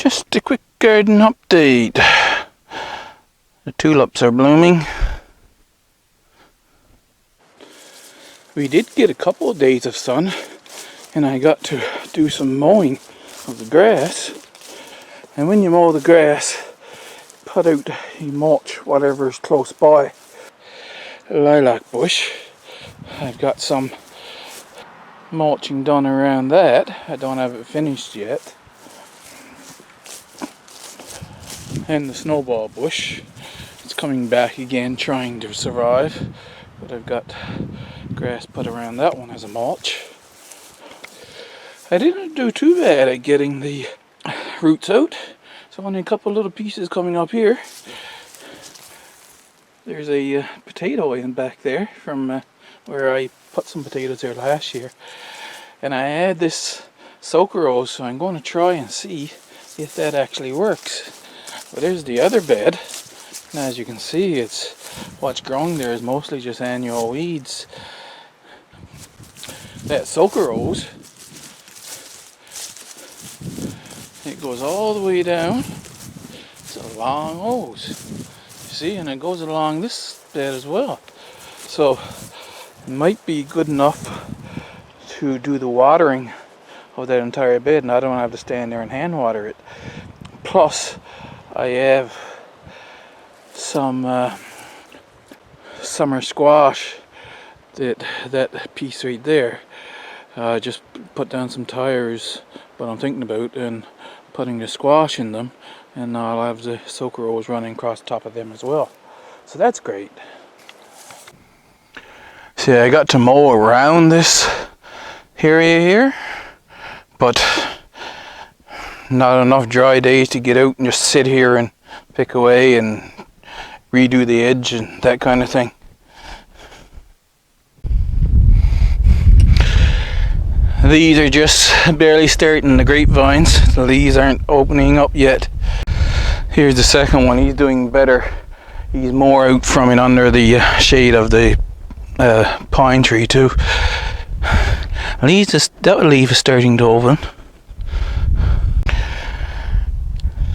Just a quick garden update. The tulips are blooming. We did get a couple of days of sun, and I got to do some mowing of the grass. And when you mow the grass, put out, you mulch whatever is close by. A lilac bush. I've got some mulching done around that. I don't have it finished yet. And the snowball bush, it's coming back again, trying to survive, but I've got grass put around that one as a mulch. I didn't do too bad at getting the roots out. So only a couple little pieces coming up here. There's a potato in back there from where I put some potatoes there last year, and I had this soaker rose, so I'm going to try and see if that actually works. But there's the other bed, and as you can see, it's what's growing there is mostly just annual weeds. That soaker rose, it goes all the way down. It's a long hose, you see, and it goes along this bed as well. So it might be good enough to do the watering of that entire bed, and I don't have to stand there and hand water it. Plus, I have some summer squash, that piece right there. Just put down some tires, what I'm thinking about, and putting the squash in them, and I'll have the soaker rose running across the top of them as well. So that's great. See, I got to mow around this area here, but not enough dry days to get out and just sit here and pick away and redo the edge and that kind of thing. These are just barely starting, the grapevines. The leaves aren't opening up yet. Here's the second one. He's doing better. He's more out from and under the shade of the pine tree too. That leaf is starting to open.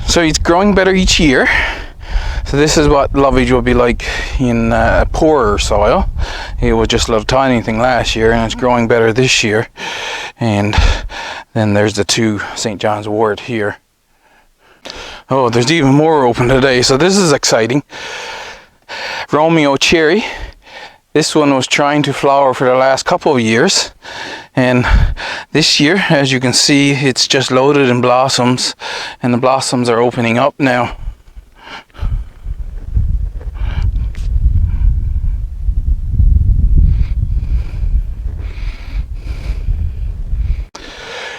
So he's growing better each year. So this is what lovage will be like in poorer soil. It was just a little tiny thing last year, and it's growing better this year. And then there's the two St. John's wort here. Oh, there's even more open today, so this is exciting. Romeo cherry. This one was trying to flower for the last couple of years, and this year, as you can see, it's just loaded in blossoms, and the blossoms are opening up now.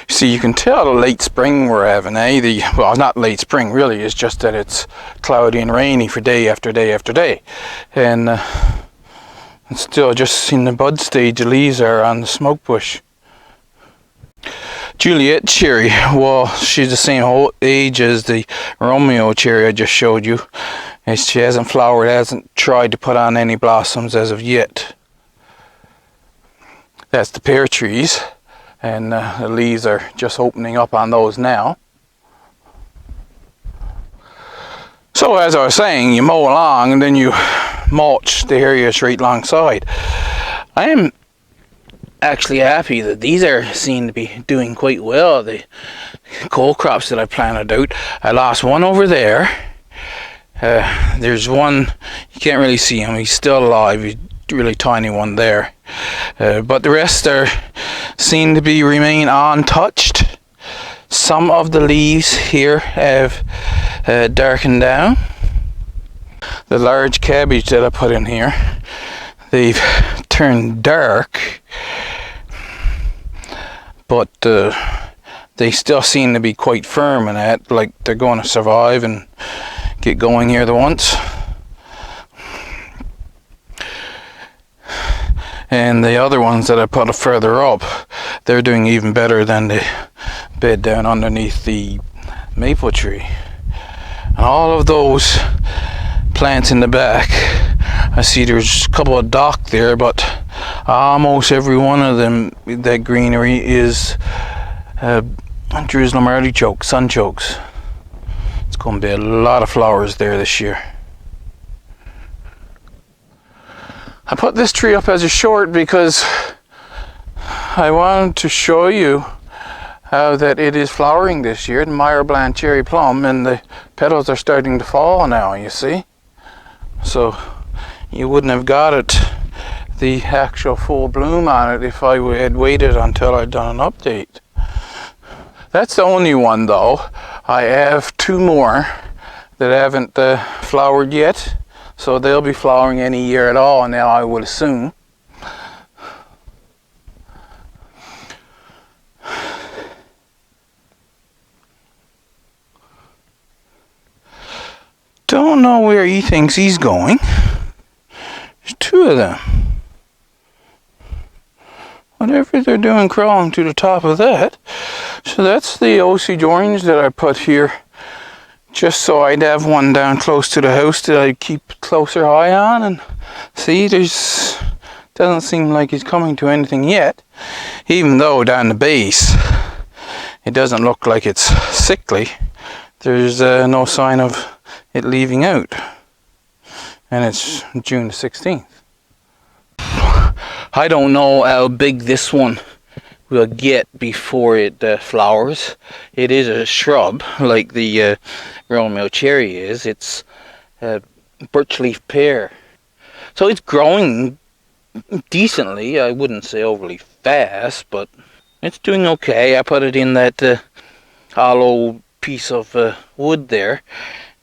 See, you can tell the late spring we're having, well, not late spring really, it's just that it's cloudy and rainy for day after day after day, and it's still just in the bud stage. The leaves are on the smoke bush. Juliet cherry, well, she's the same age as the Romeo cherry I just showed you, and she hasn't flowered, hasn't tried to put on any blossoms as of yet. That's the pear trees, and the leaves are just opening up on those now. So as I was saying, you mow along and then you mulch the areas right alongside. I am actually happy that these seem to be doing quite well. The cole crops that I planted out, I lost one over there. There's one, you can't really see him, he's still alive, he's a really tiny one there. But the rest seem to remain untouched. Some of the leaves here have darkened down. The large cabbage that I put in here, they've turned dark, but they still seem to be quite firm in that, like they're going to survive and get going here the once. And the other ones that I put further up, they're doing even better than the bed down underneath the maple tree. And all of those plants in the back, I see there's a couple of dock there, but almost every one of them, that greenery is Jerusalem artichoke, sunchokes. It's going to be a lot of flowers there this year. I put this tree up as a short because I wanted to show you how that it is flowering this year, the Meyer Blanc cherry plum, and the petals are starting to fall now, you see. So you wouldn't have got it, the actual full bloom on it, if I had waited until I'd done an update. That's the only one though. I have two more that haven't flowered yet, so they'll be flowering any year at all now, I would assume. Don't know where he thinks he's going. There's two of them. Whatever they're doing crawling to the top of that. So that's the Osage orange that I put here, just so I'd have one down close to the house that I'd keep closer eye on. And see, doesn't seem like he's coming to anything yet, even though down the base it doesn't look like it's sickly. There's no sign of it leaving out, and it's June the 16th. I don't know how big this one will get before it flowers. It is a shrub like the Royal Mail cherry is. It's a birch leaf pear, so it's growing decently. I wouldn't say overly fast, but it's doing okay. I put it in that hollow piece of wood there,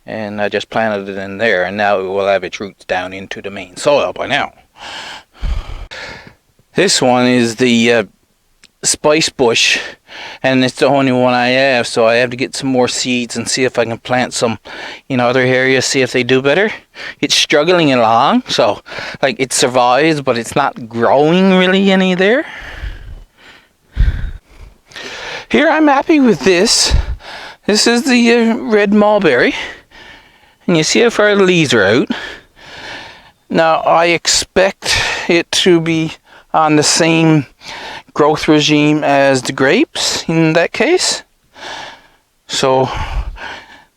and I just planted it in there, and now it will have its roots down into the main soil by now. This one is the spice bush, and it's the only one I have, so I have to get some more seeds and see if I can plant some in other areas, see if they do better. It's struggling along, so like it survives, but it's not growing really any there. Here I'm happy with this. This is the red mulberry. And you see how far the leaves are out. Now I expect it to be on the same growth regime as the grapes in that case. So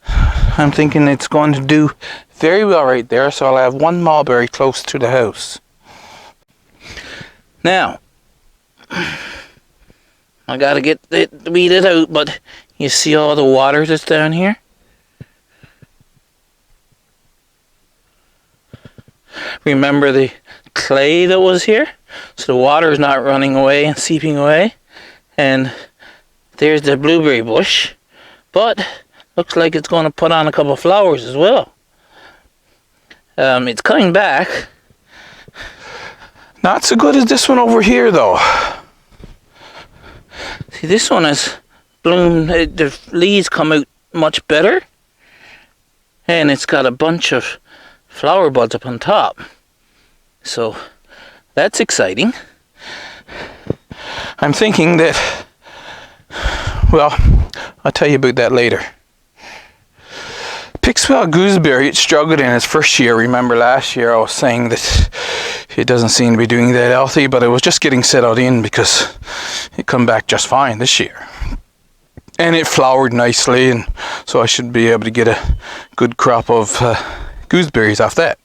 I'm thinking it's going to do very well right there. So I'll have one mulberry close to the house. Now I gotta get it weeded out, but you see all the water that's down here? Remember the clay that was here? So the water is not running away and seeping away. And there's the blueberry bush. But looks like it's going to put on a couple of flowers as well. It's coming back. Not so good as this one over here though. See, this one has bloomed, the leaves come out much better. And it's got a bunch of flower buds up on top. So that's exciting. I'm thinking that, well, I'll tell you about that later. Pixwell gooseberry, it struggled in its first year. Remember last year I was saying that it doesn't seem to be doing that healthy, but it was just getting settled in because it come back just fine this year. And it flowered nicely, and so I should be able to get a good crop of gooseberries off that.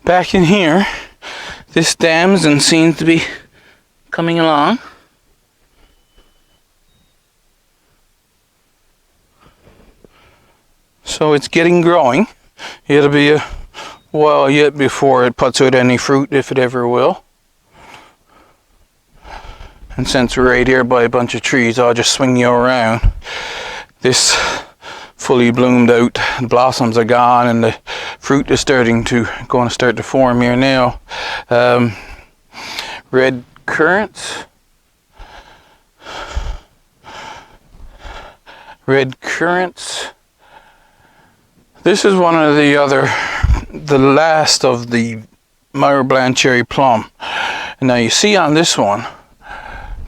Back in here, this damson seems to be coming along. So it's getting growing. It'll be a while yet before it puts out any fruit, if it ever will. And since we're right here by a bunch of trees, I'll just swing you around. This fully bloomed out, blossoms are gone, and the fruit is going to start to form here now. Red currants. Red currants. This is one of the last of the Meyer Blanc cherry plum. And now you see on this one,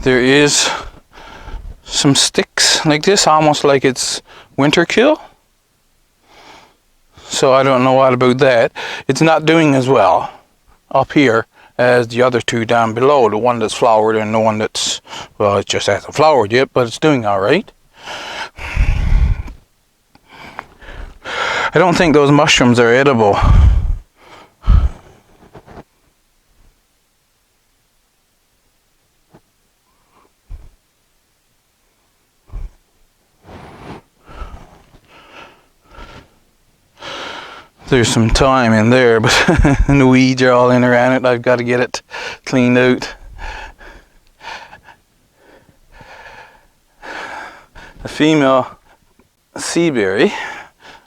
there is some sticks like this, almost like it's winter kill. So I don't know what about that. It's not doing as well up here as the other two down below, the one that's flowered and the one that's, well, it just hasn't flowered yet, but it's doing all right. I don't think those mushrooms are edible. There's some thyme in there, but the weeds are all in around it. I've got to get it cleaned out. The female seaberry,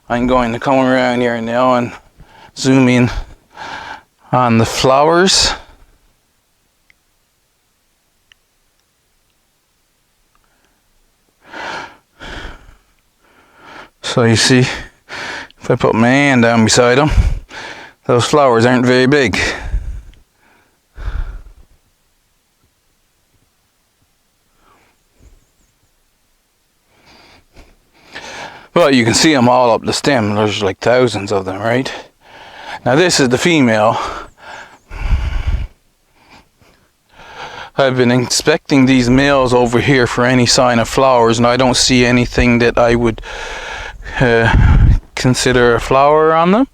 I'm going to come around here now and zoom in on the flowers. So you see, if I put my hand down beside them, those flowers aren't very big. But you can see them all up the stem. There's like thousands of them, right? Now this is the female. I've been inspecting these males over here for any sign of flowers, and I don't see anything that I would consider a flower on them,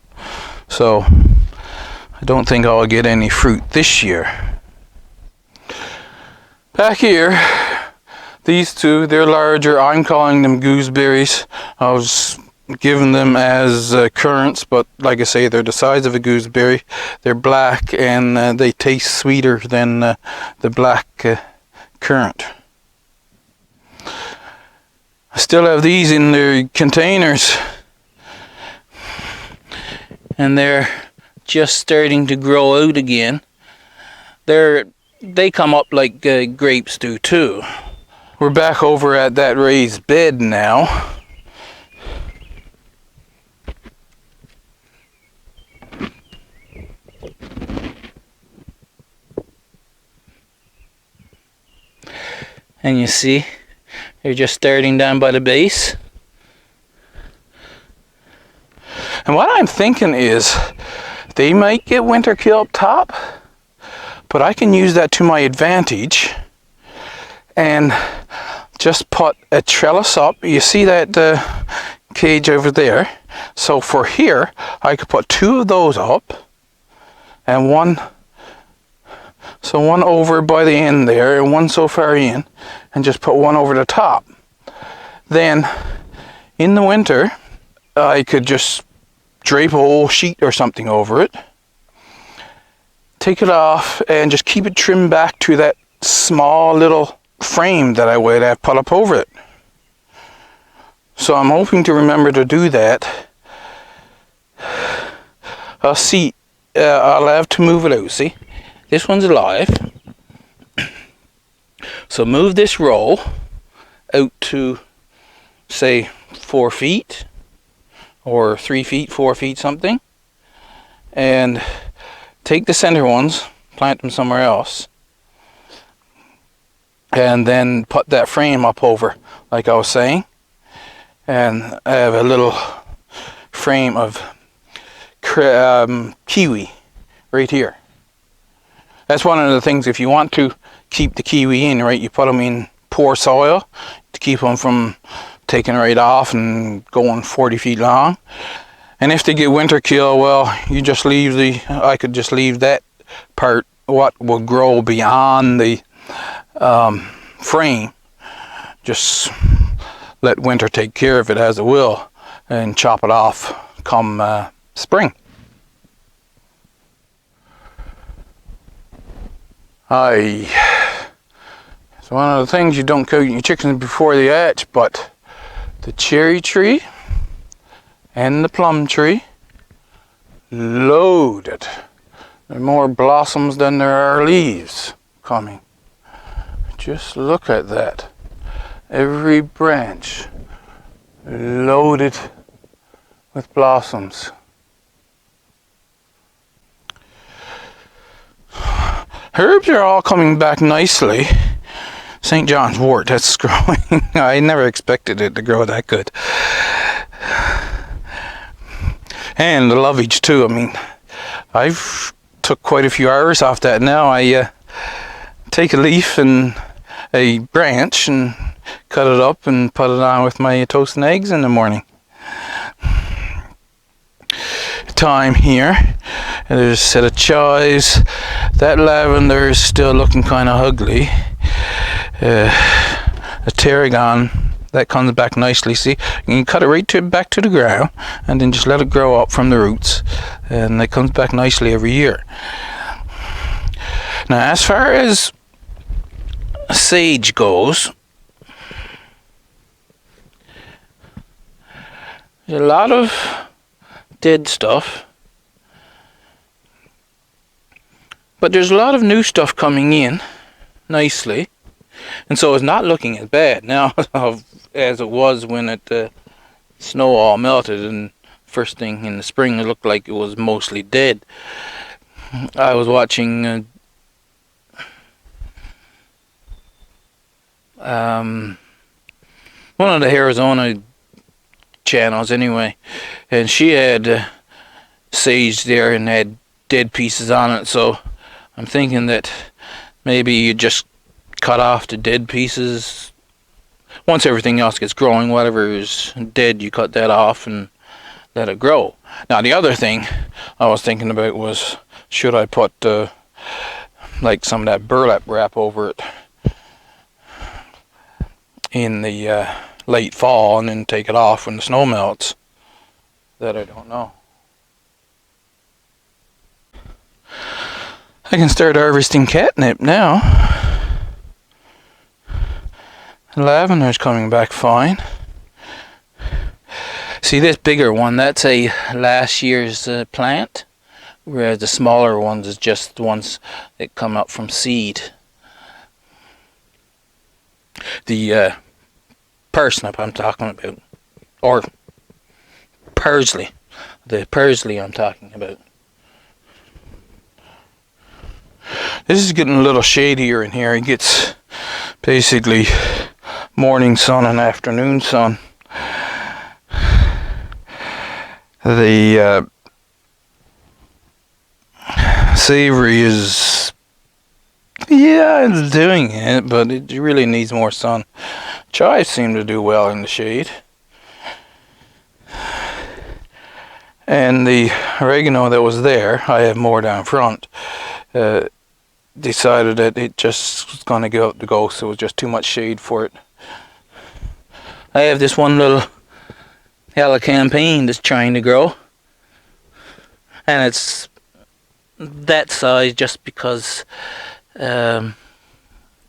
so I don't think I'll get any fruit this year. Back here, these two, they're larger. I'm calling them gooseberries. I was giving them as currants, but like I say, they're the size of a gooseberry. They're black and they taste sweeter than the black currant. I still have these in their containers, and they're just starting to grow out again. They come up like grapes do too. We're back over at that raised bed now. And you see, they're just starting down by the base. And what I'm thinking is, they might get winter kill up top, but I can use that to my advantage and just put a trellis up. You see that cage over there? So for here, I could put two of those up, and one over by the end there, and one so far in, and just put one over the top. Then, in the winter, I could just drape a whole sheet or something over it, take it off, and just keep it trimmed back to that small little frame that I would have put up over it. So I'm hoping to remember to do that. I'll see, I'll have to move it out, see? This one's alive. So move this roll out to, say, 4 feet, or 3 feet, 4 feet, something. And take the center ones, plant them somewhere else. And then put that frame up over, like I was saying. And I have a little frame of kiwi right here. That's one of the things, if you want to keep the kiwi in, right, you put them in poor soil to keep them from taking right off and going 40 feet long. And if they get winter kill, well, you just leave I could just leave that part, what will grow beyond the frame, just let winter take care of it as it will, and chop it off come spring. It's one of the things, you don't cook your chickens before they hatch, but the cherry tree and the plum tree, loaded. There are more blossoms than there are leaves coming. Just look at that. Every branch loaded with blossoms. Herbs are all coming back nicely. St. John's wort, that's growing. I never expected it to grow that good. And the lovage too. I mean, I've took quite a few hours off that. Now I take a leaf and a branch and cut it up and put it on with my toast and eggs in the morning. Time here, and there's a set of chives. That lavender is still looking kind of ugly. A tarragon that comes back nicely. See, you can cut it right back to the ground and then just let it grow up from the roots, and it comes back nicely every year. Now, as far as sage goes, there's a lot of dead stuff, but there's a lot of new stuff coming in nicely, and so it's not looking as bad now as it was when the snow all melted, and first thing in the spring it looked like it was mostly dead. I was watching one of the Arizona channels anyway, and she had sage there and had dead pieces on it, so I'm thinking that maybe you just cut off the dead pieces once everything else gets growing. Whatever is dead, you cut that off and let it grow. Now, the other thing I was thinking about was, should I put like some of that burlap wrap over it in the late fall and then take it off when the snow melts? That I don't know. I can start harvesting catnip now. Lavender's coming back fine. See, this bigger one, that's a last year's plant, whereas the smaller ones is just the ones that come up from seed. The parsnip I'm talking about, or parsley, the parsley I'm talking about. This is getting a little shadier in here. It gets basically morning sun and afternoon sun. The savory is, yeah, it's doing it, but it really needs more sun. Chives seem to do well in the shade. And the oregano that was there, I have more down front, decided that it just was going to go out to go, so it was just too much shade for it. I have this one little Elecampane that's trying to grow, and it's that size just because of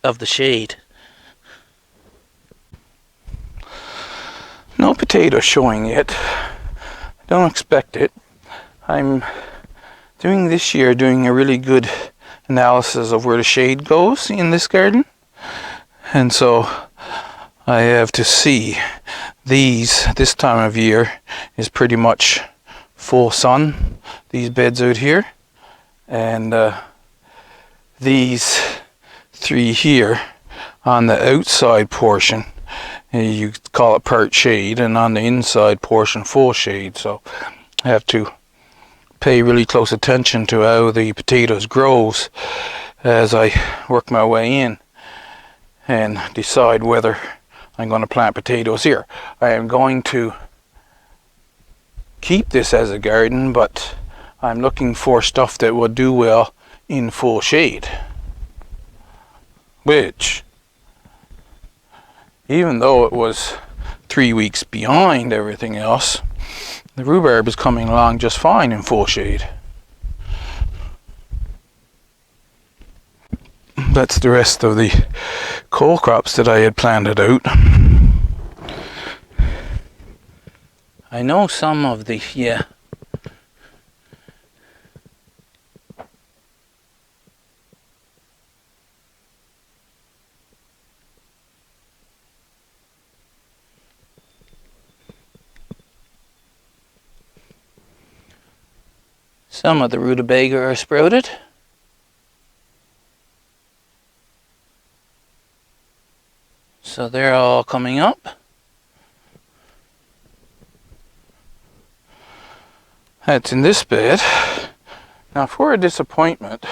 the shade. No potato showing yet. Don't expect it. I'm doing this year a really good analysis of where the shade goes in this garden, and so I have to see this time of year is pretty much full sun, these beds out here, and these three here on the outside portion, you call it part shade, and on the inside portion full shade. So I have to pay really close attention to how the potatoes grows as I work my way in and decide whether I'm going to plant potatoes here. I am going to keep this as a garden, but I'm looking for stuff that will do well in full shade, which, even though it was 3 weeks behind everything else, the rhubarb is coming along just fine in full shade. That's the rest of the cole crops that I had planted out. I know some of the, yeah. Some of the rutabaga are sprouted. So they're all coming up. That's in this bed. Now for a disappointment,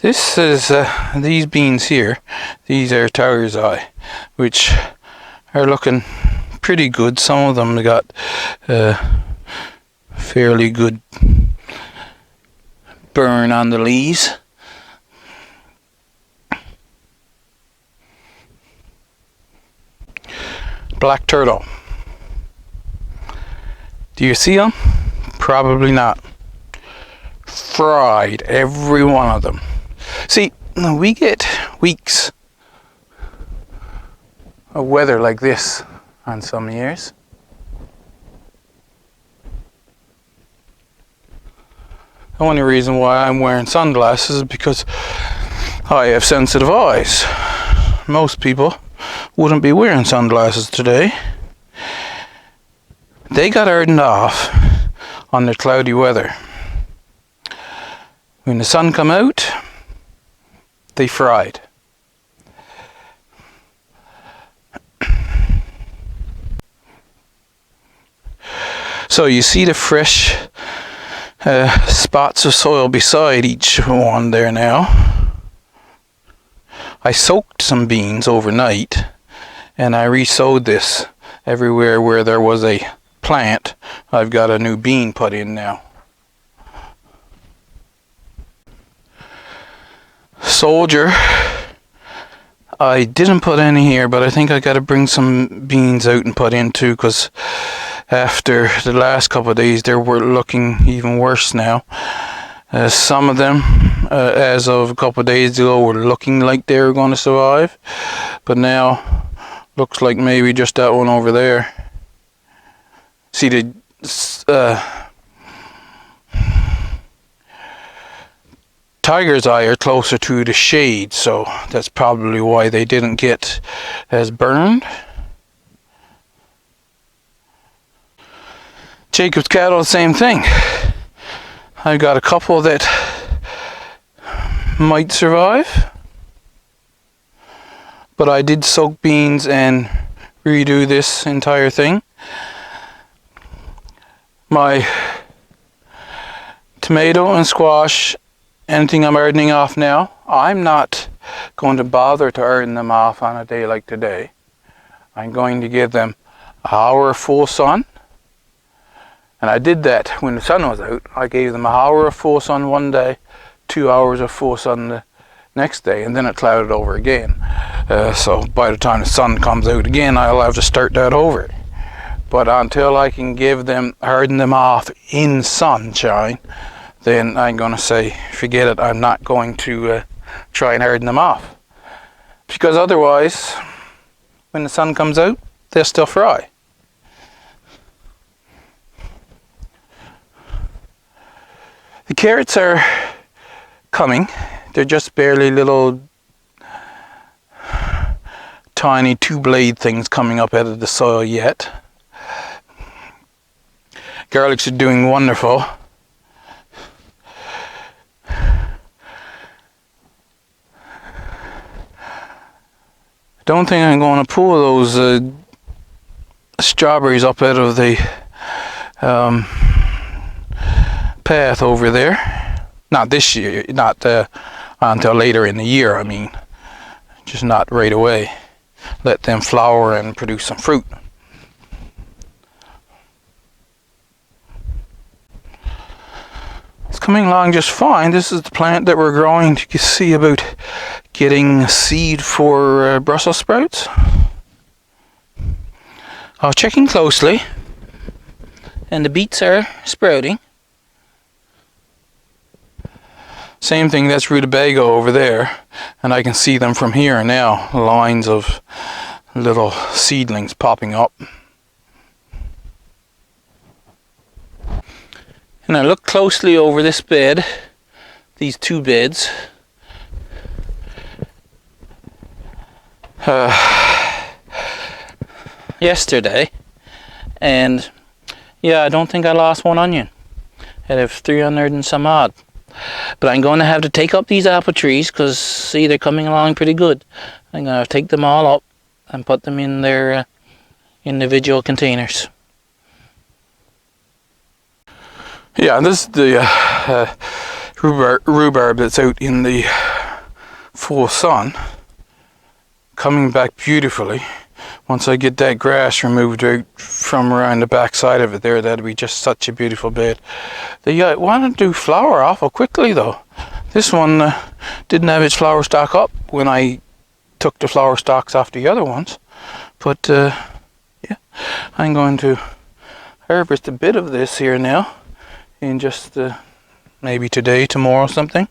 this is these beans here. These are Tiger's Eye, which are looking pretty good. Some of them got fairly good burn on the leaves. Black turtle. Do you see them? Probably not. Fried, every one of them. See, we get weeks of weather like this on some years. The only reason why I'm wearing sunglasses is because I have sensitive eyes. Most people wouldn't be wearing sunglasses today. They got hardened off on the cloudy weather. When the sun come out, they fried. So you see the fresh spots of soil beside each one there now. I soaked some beans overnight and I re-sowed this everywhere where there was a plant. I've got a new bean put in now. Soldier, I didn't put any here, but I think I got to bring some beans out and put in too, because after the last couple of days they were looking even worse now. Some of them, as of a couple of days ago, were looking like they were going to survive, but now looks like maybe just that one over there. See, the Tiger's Eye are closer to the shade, so that's probably why they didn't get as burned. Jacob's cattle, the same thing. I've got a couple that might survive, but I did soak beans and redo this entire thing. My tomato and squash, anything I'm hardening off now, I'm not going to bother to harden them off on a day like today. I'm going to give them an hour of full sun. And I did that when the sun was out. I gave them an hour of full sun one day, 2 hours of full sun the next day, and then it clouded over again. So by the time the sun comes out again, I'll have to start that over. But until I can harden them off in sunshine, then I'm going to say, forget it, I'm not going to try and harden them off. Because otherwise, when the sun comes out, they'll still fry. The carrots are coming. They're just barely little tiny 2-blade things coming up out of the soil yet. Garlics are doing wonderful. Don't think I'm going to pull those strawberries up out of the path over there. Not this year, not until later in the year, I mean. Just not right away. Let them flower and produce some fruit. It's coming along just fine. This is the plant that we're growing to see about getting seed for Brussels sprouts. I was checking closely, and the beets are sprouting. Same thing, that's rutabaga over there, and I can see them from here now, lines of little seedlings popping up. And I look closely over this bed, these two beds. Yesterday, and yeah, I don't think I lost one onion out of 300 and some odd. But I'm going to have to take up these apple trees because, see, they're coming along pretty good. I'm going to take them all up and put them in their individual containers. Yeah, this is the rhubarb that's out in the full sun, coming back beautifully. Once I get that grass removed out from around the back side of it there, that'll be just such a beautiful bed. They want to do flower awful quickly though. This one didn't have its flower stalk up when I took the flower stalks off the other ones. But yeah, I'm going to harvest a bit of this here now in just maybe today, tomorrow, something.